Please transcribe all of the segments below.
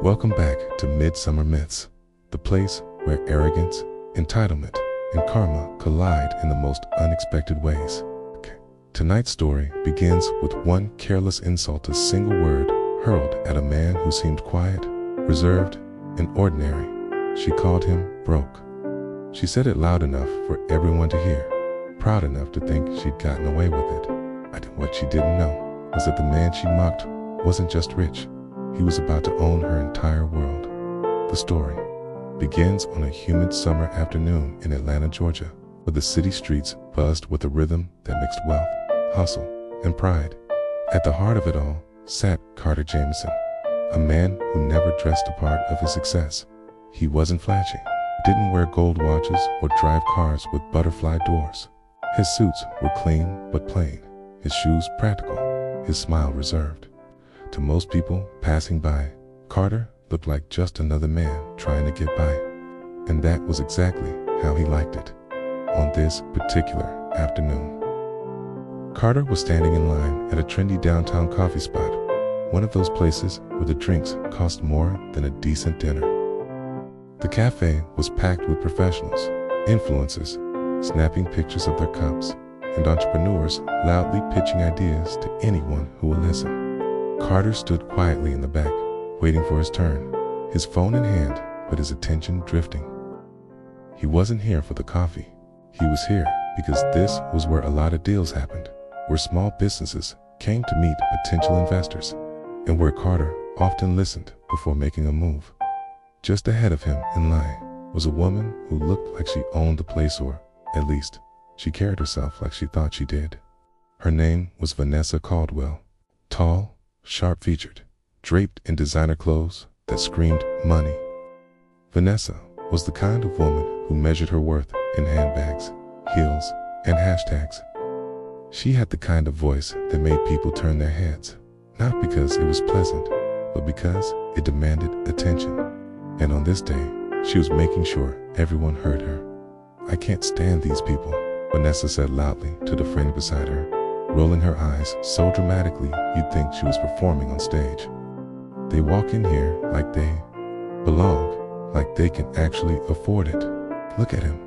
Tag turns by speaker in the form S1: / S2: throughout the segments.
S1: Welcome back to Midsummer Myths, the place where arrogance, entitlement, and karma collide in the most unexpected ways. Tonight's story begins with one careless insult, a single word hurled at a man who seemed quiet, reserved, and ordinary. She called him broke. She said it loud enough for everyone to hear, proud enough to think she'd gotten away with it. What she didn't know was that the man she mocked wasn't just rich. He was about to own her entire world. The story begins on a humid summer afternoon in Atlanta, Georgia, where the city streets buzzed with a rhythm that mixed wealth, hustle, and pride. At the heart of it all sat Carter Jamison, a man who never dressed a part of his success. He wasn't flashy, didn't wear gold watches or drive cars with butterfly doors. His suits were clean but plain, his shoes practical, his smile reserved. To most people passing by, Carter looked like just another man trying to get by. And that was exactly how he liked it. On this particular afternoon, Carter was standing in line at a trendy downtown coffee spot, one of those places where the drinks cost more than a decent dinner. The cafe was packed with professionals, influencers, snapping pictures of their cups, and entrepreneurs loudly pitching ideas to anyone who will listen. Carter stood quietly in the back, waiting for his turn, his phone in hand, but his attention drifting. He wasn't here for the coffee. He was here because this was where a lot of deals happened, where small businesses came to meet potential investors, and where Carter often listened before making a move. Just ahead of him in line was a woman who looked like she owned the place, or at least she carried herself like she thought she did. Her name was Vanessa Caldwell. Tall, sharp-featured, draped in designer clothes that screamed money. Vanessa was the kind of woman who measured her worth in handbags, heels, and hashtags. She had the kind of voice that made people turn their heads, not because it was pleasant, but because it demanded attention. And on this day, she was making sure everyone heard her. "I can't stand these people," Vanessa said loudly to the friend beside her, rolling her eyes so dramatically you'd think she was performing on stage. "They walk in here like they belong, like they can actually afford it. Look at him."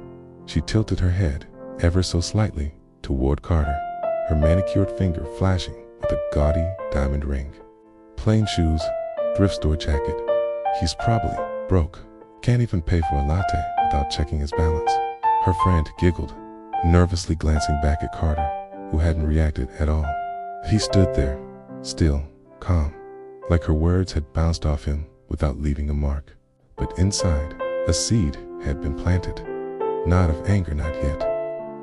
S1: She tilted her head ever so slightly toward Carter, her manicured finger flashing with a gaudy diamond ring. "Plain shoes, thrift store jacket. He's probably broke. Can't even pay for a latte without checking his balance." Her friend giggled, nervously glancing back at Carter, who hadn't reacted at all. He stood there, still, calm, like her words had bounced off him without leaving a mark. But inside, a seed had been planted. Not of anger, not yet,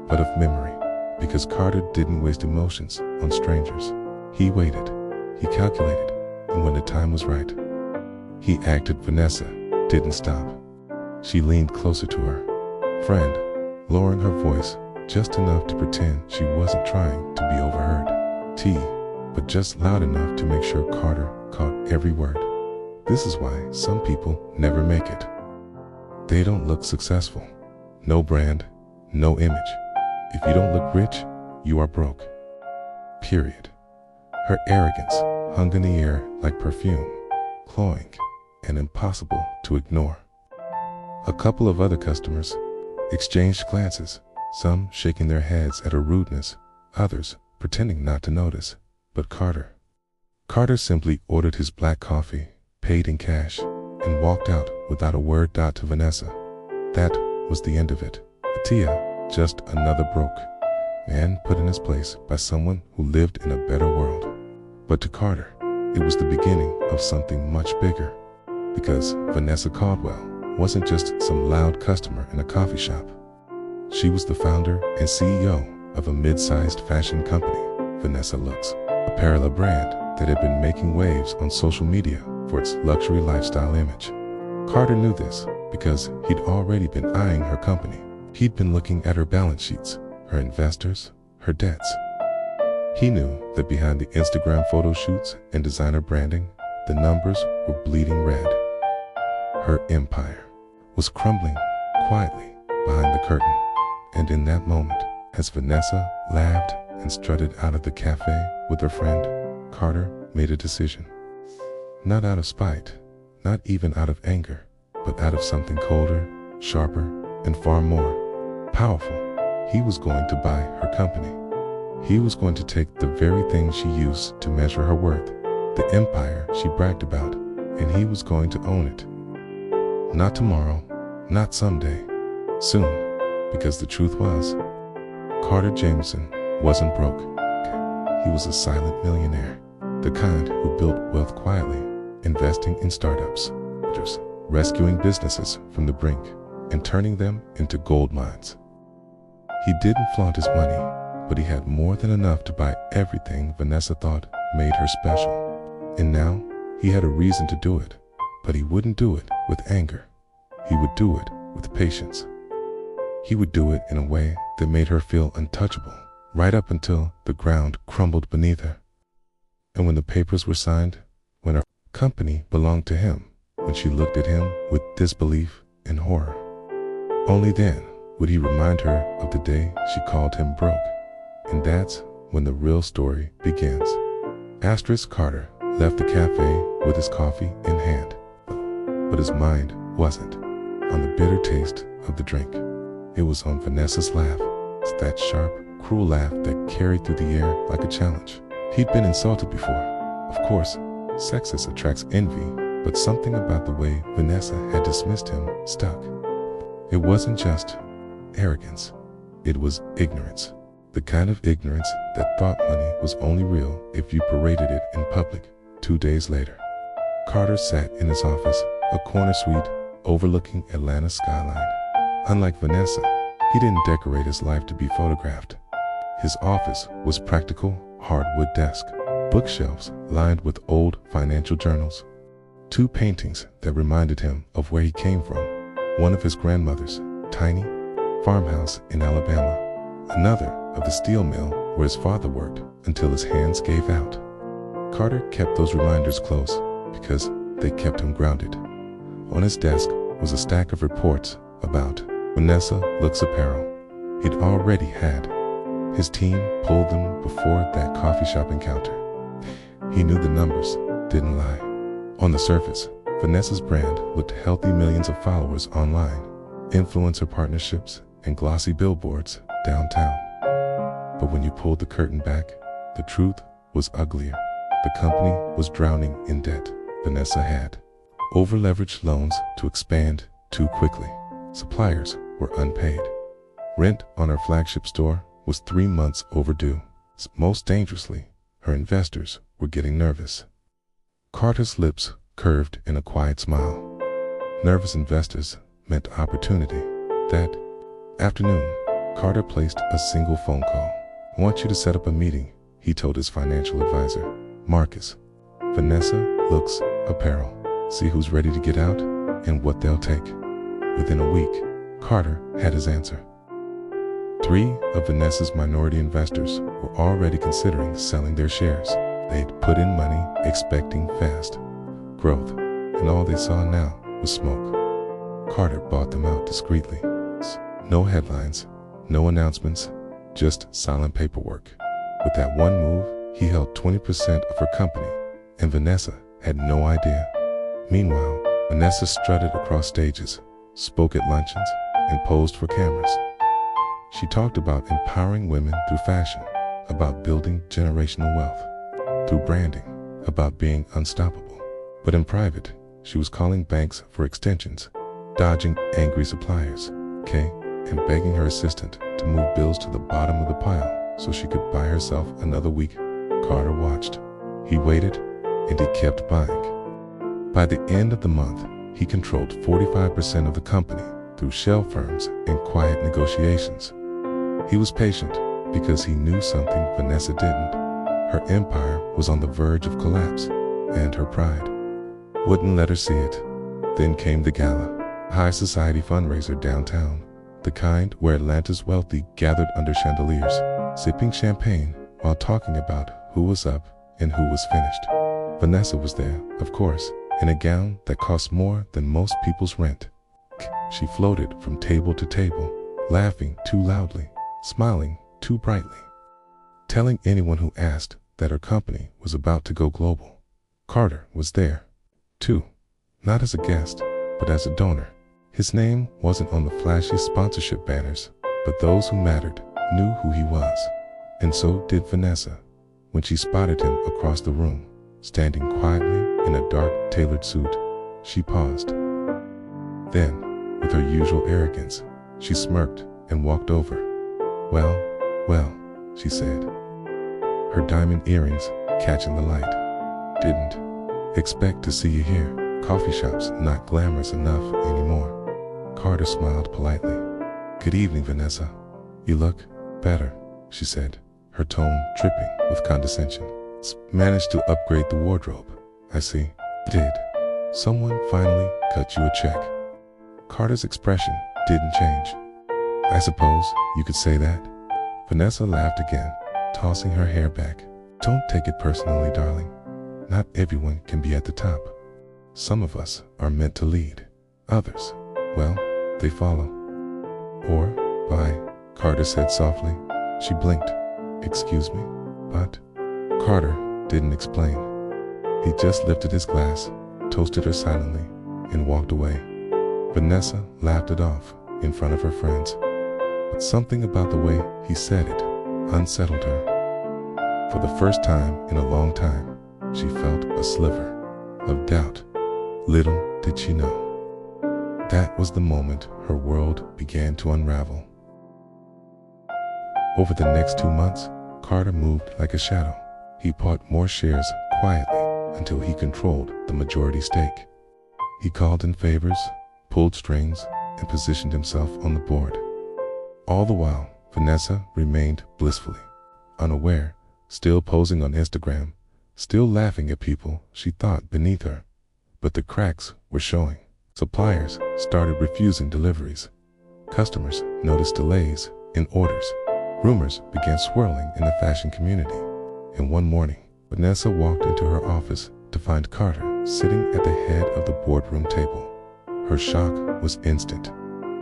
S1: but of memory, because Carter didn't waste emotions on strangers. He waited, he calculated, and when the time was right, he acted. Vanessa didn't stop. She leaned closer to her friend, lowering her voice just enough to pretend she wasn't trying to be overheard. But just loud enough to make sure Carter caught every word. "This is why some people never make it. They don't look successful. No brand, no image. If you don't look rich, you are broke. Period." Her arrogance hung in the air like perfume, cloying and impossible to ignore. A couple of other customers exchanged glances, some shaking their heads at her rudeness, others pretending not to notice. But Carter simply ordered his black coffee, paid in cash, and walked out without a word. To Vanessa, that was the end of it. Atia, just another broke man put in his place by someone who lived in a better world. But to Carter, it was the beginning of something much bigger, because Vanessa Caldwell wasn't just some loud customer in a coffee shop. She was the founder and CEO of a mid-sized fashion company, Vanessa Looks, a parallel brand that had been making waves on social media for its luxury lifestyle image. Carter knew this because he'd already been eyeing her company. He'd been looking at her balance sheets, her investors, her debts. He knew that behind the Instagram photo shoots and designer branding, the numbers were bleeding red. Her empire was crumbling quietly behind the curtain. And in that moment, as Vanessa laughed and strutted out of the cafe with her friend, Carter made a decision. Not out of spite, not even out of anger, but out of something colder, sharper, and far more powerful. He was going to buy her company. He was going to take the very thing she used to measure her worth, the empire she bragged about, and he was going to own it. Not tomorrow, not someday, soon, because the truth was, Carter Jameson wasn't broke. He was a silent millionaire, the kind who built wealth quietly, investing in startups, just rescuing businesses from the brink and turning them into gold mines. He didn't flaunt his money, but he had more than enough to buy everything Vanessa thought made her special. And now he had a reason to do it, but he wouldn't do it with anger. He would do it with patience. He would do it in a way that made her feel untouchable, right up until the ground crumbled beneath her. And when the papers were signed, when her company belonged to him, when she looked at him with disbelief and horror, only then would he remind her of the day she called him broke. And that's when the real story begins. Asterisk Carter left the cafe with his coffee in hand, but his mind wasn't on the bitter taste of the drink. It was on Vanessa's laugh. It's that sharp, cruel laugh that carried through the air like a challenge. He'd been insulted before. Of course, sexist attracts envy, but something about the way Vanessa had dismissed him stuck. It wasn't just arrogance. It was ignorance. The kind of ignorance that thought money was only real if you paraded it in public. 2 days later, Carter sat in his office, a corner suite overlooking Atlanta's skyline. Unlike Vanessa, he didn't decorate his life to be photographed. His office was practical, hardwood desk, bookshelves lined with old financial journals, 2 paintings that reminded him of where he came from, one of his grandmother's tiny farmhouse in Alabama, another of the steel mill where his father worked until his hands gave out. Carter kept those reminders close because they kept him grounded. On his desk was a stack of reports about Vanessa Looks Apparel. He'd already had his team pull them before that coffee shop encounter. He knew the numbers didn't lie. On the surface, Vanessa's brand looked healthy, millions of followers online, influencer partnerships, and glossy billboards downtown. But when you pulled the curtain back, the truth was uglier. The company was drowning in debt. Vanessa had over-leveraged loans to expand too quickly. Suppliers were unpaid. Rent on her flagship store was 3 months overdue. Most dangerously, her investors were getting nervous. Carter's lips curved in a quiet smile. Nervous investors meant opportunity. That afternoon, Carter placed a single phone call. "I want you to set up a meeting," he told his financial advisor, Marcus. "Vanessa Looks Apparel. See who's ready to get out and what they'll take." Within a week, Carter had his answer. 3 of Vanessa's minority investors were already considering selling their shares. They'd put in money expecting fast growth, and all they saw now was smoke. Carter bought them out discreetly. No headlines, no announcements, just silent paperwork. With that one move, he held 20% of her company, and Vanessa had no idea. Meanwhile, Vanessa strutted across stages, spoke at luncheons, and posed for cameras. She talked about empowering women through fashion, about building generational wealth, through branding, about being unstoppable. But in private, she was calling banks for extensions, dodging angry suppliers, and begging her assistant to move bills to the bottom of the pile so she could buy herself another week. Carter watched. He waited, and he kept buying. By the end of the month, he controlled 45% of the company through shell firms and quiet negotiations. He was patient because he knew something Vanessa didn't. Her empire was on the verge of collapse, and her pride wouldn't let her see it. Then came the gala, a high society fundraiser downtown, the kind where Atlanta's wealthy gathered under chandeliers, sipping champagne while talking about who was up and who was finished. Vanessa was there, of course, in a gown that cost more than most people's rent. She floated from table to table, laughing too loudly, smiling too brightly, telling anyone who asked that her company was about to go global. Carter was there, too, not as a guest, but as a donor. His name wasn't on the flashy sponsorship banners, but those who mattered knew who he was. And so did Vanessa, when she spotted him across the room, standing quietly in a dark tailored suit. She paused. Then, with her usual arrogance, she smirked and walked over. "Well, well," she said, her diamond earrings catching the light. "Didn't expect to see you here. Coffee shop's not glamorous enough anymore." Carter smiled politely. "Good evening, Vanessa. You look better," she said, her tone dripping with condescension. "Managed to upgrade the wardrobe, I see." "Did someone finally cut you a check?" Carter's expression didn't change. "I suppose you could say that." Vanessa laughed again, tossing her hair back. "Don't take it personally, darling. Not everyone can be at the top. Some of us are meant to lead. Others, well, they follow." "Or by," Carter said softly. She blinked. "Excuse me, but?" Carter didn't explain. He just lifted his glass, toasted her silently, and walked away. Vanessa laughed it off in front of her friends. But something about the way he said it unsettled her. For the first time in a long time, she felt a sliver of doubt. Little did she know, that was the moment her world began to unravel. Over the next 2 months, Carter moved like a shadow. He bought more shares quietly until he controlled the majority stake. He called in favors, pulled strings, and positioned himself on the board. All the while, Vanessa remained blissfully unaware, still posing on Instagram, still laughing at people she thought beneath her. But the cracks were showing. Suppliers started refusing deliveries. Customers noticed delays in orders. Rumors began swirling in the fashion community. And one morning, Vanessa walked into her office to find Carter sitting at the head of the boardroom table. Her shock was instant.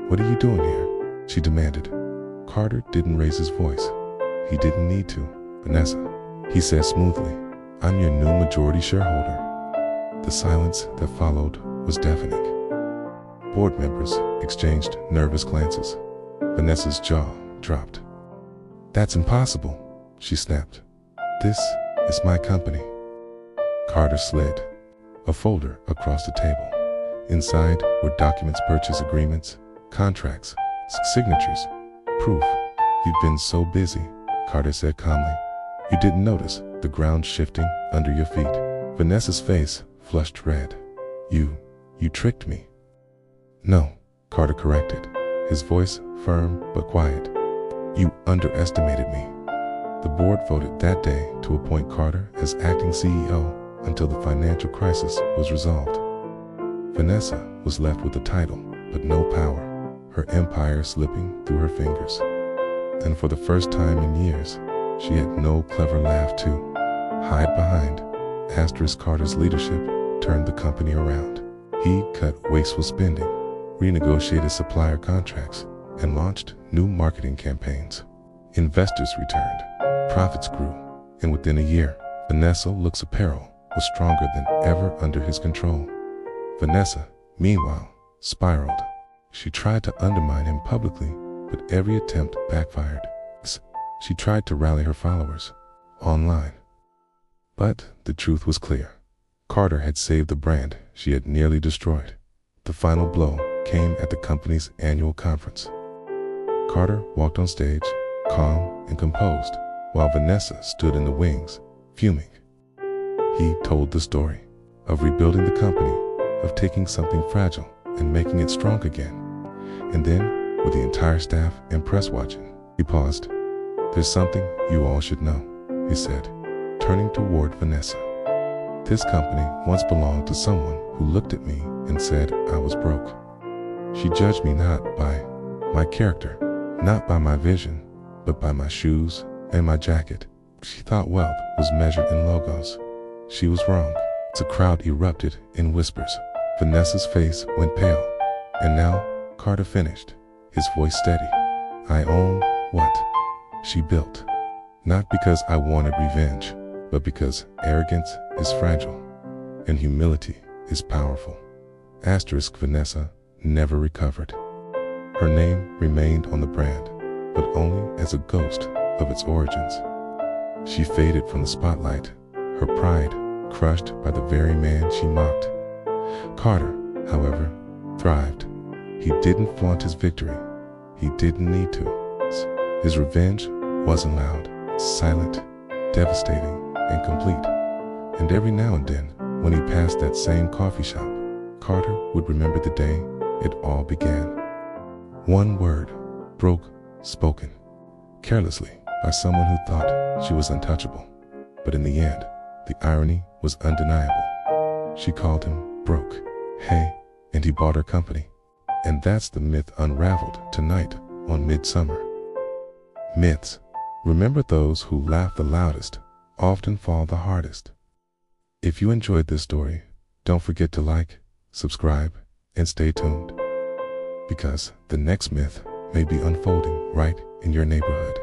S1: "What are you doing here?" she demanded. Carter didn't raise his voice. He didn't need to. "Vanessa," he said smoothly, "I'm your new majority shareholder." The silence that followed was deafening. Board members exchanged nervous glances. Vanessa's jaw dropped. "That's impossible," she snapped. "This is my company." Carter slid a folder across the table. Inside were documents, purchase agreements, contracts, signatures, proof. "You've been so busy," Carter said calmly. "You didn't notice the ground shifting under your feet." Vanessa's face flushed red. You tricked me." "No," Carter corrected, his voice firm but quiet. "You underestimated me." The board voted that day to appoint Carter as acting CEO until the financial crisis was resolved. Vanessa was left with the title, but no power, her empire slipping through her fingers. And for the first time in years, she had no clever laugh to hide behind. Carter's leadership turned the company around. He cut wasteful spending, renegotiated supplier contracts, and launched new marketing campaigns. Investors returned, profits grew, and within a year, Vanessa Looks Apparel was stronger than ever under his control. Vanessa, meanwhile, spiraled. She tried to undermine him publicly, but every attempt backfired. She tried to rally her followers online. But the truth was clear. Carter had saved the brand she had nearly destroyed. The final blow came at the company's annual conference. Carter walked on stage, calm and composed, while Vanessa stood in the wings, fuming. He told the story of rebuilding the company, of taking something fragile and making it strong again. And then, with the entire staff and press watching, he paused. "There's something you all should know," he said, turning toward Vanessa. "This company once belonged to someone who looked at me and said I was broke. She judged me not by my character, not by my vision, but by my shoes and my jacket. She thought wealth was measured in logos. She was wrong." The crowd erupted in whispers. Vanessa's face went pale. "And now," Carter finished, his voice steady, "I own what she built. Not because I wanted revenge, but because arrogance is fragile and humility is powerful." Vanessa never recovered. Her name remained on the brand, but only as a ghost of its origins. She faded from the spotlight, her pride crushed by the very man she mocked. Carter, however, thrived. He didn't flaunt his victory. He didn't need to. His revenge wasn't loud, silent, devastating, and complete. And every now and then, when he passed that same coffee shop, Carter would remember the day it all began. One word, broke, spoken, carelessly by someone who thought she was untouchable. But in the end, the irony was undeniable. She called him broke. Hey, and he bought her company. And that's the myth unraveled tonight on Midsummer. Myths. Remember, those who laugh the loudest often fall the hardest. If you enjoyed this story, don't forget to like, subscribe, and stay tuned, because the next myth may be unfolding right in your neighborhood.